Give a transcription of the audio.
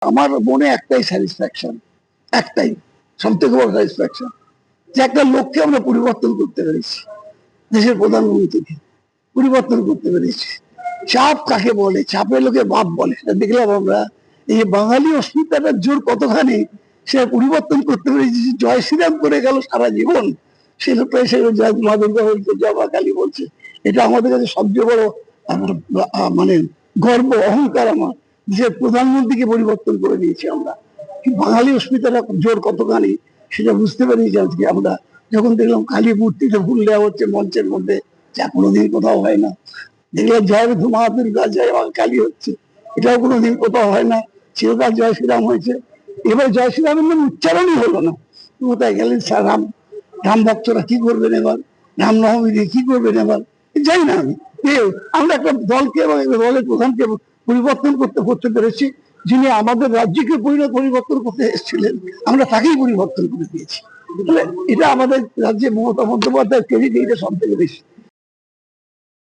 আমার মনে একটাই স্যাটিসফ্যাকশন, একটাই সব থেকে বড় স্যাটিসফ্যাকশন, যে একটা লোককে আমরা পরিবর্তন করতে পেরেছি, দেশের প্রধানমন্ত্রীকে পরিবর্তন করতে পেরেছি। চাপ কাকে বলে, চাপের লোকে বাপ বলে, সেটা দেখলাম আমরা। এই বাঙালি অস্মিতাটার জোর কতখানি সে পরিবর্তন করতে পেরেছি। জয় শ্রীরাম করে গেল সারা জীবন, সে লোকটা এসে জয় মা দুর্গা বলছে, জয় মা কালী বলছে। এটা আমাদের কাছে সবচেয়ে বড় মানে গর্ব, অহংকার। আমার দেশের প্রধানমন্ত্রীকে পরিবর্তন করে দিয়েছি আমরা। বাঙালি অস্মিতাটা জোর কতখানি সেটা বুঝতে পেরেছি আজকে আমরা, যখন দেখলাম কালী মূর্তিতে ফুল দেওয়া হচ্ছে মঞ্চের মধ্যে, যা কোনোদিন কোথাও হয় না। দেখলাম জয় মা দুর্গা, জয় মা কালী হচ্ছে, এটাও কোনোদিন কোথাও হয় না। চিরকাল জয় শ্রীরাম হয়েছে, এবার জয় শ্রীরামের নাম উচ্চারণই হলো না। কোথায় গেলেন স্যার? রাম ভক্তরা কি করবেন এবার? রামনবমী দিয়ে কি করবেন এবার? যাই না আমি। আমরা একটা দলকে এবং দলের প্রধানকে পরিবর্তন করতে পেরেছি, যিনি আমাদের রাজ্যকে পরিবর্তন করতে এসেছিলেন, আমরা তাকেই পরিবর্তন করে দিয়েছি। এটা আমাদের রাজ্যে মমতা বন্দ্যোপাধ্যায়ের ক্রেডিট, এটা সব থেকে বেশি।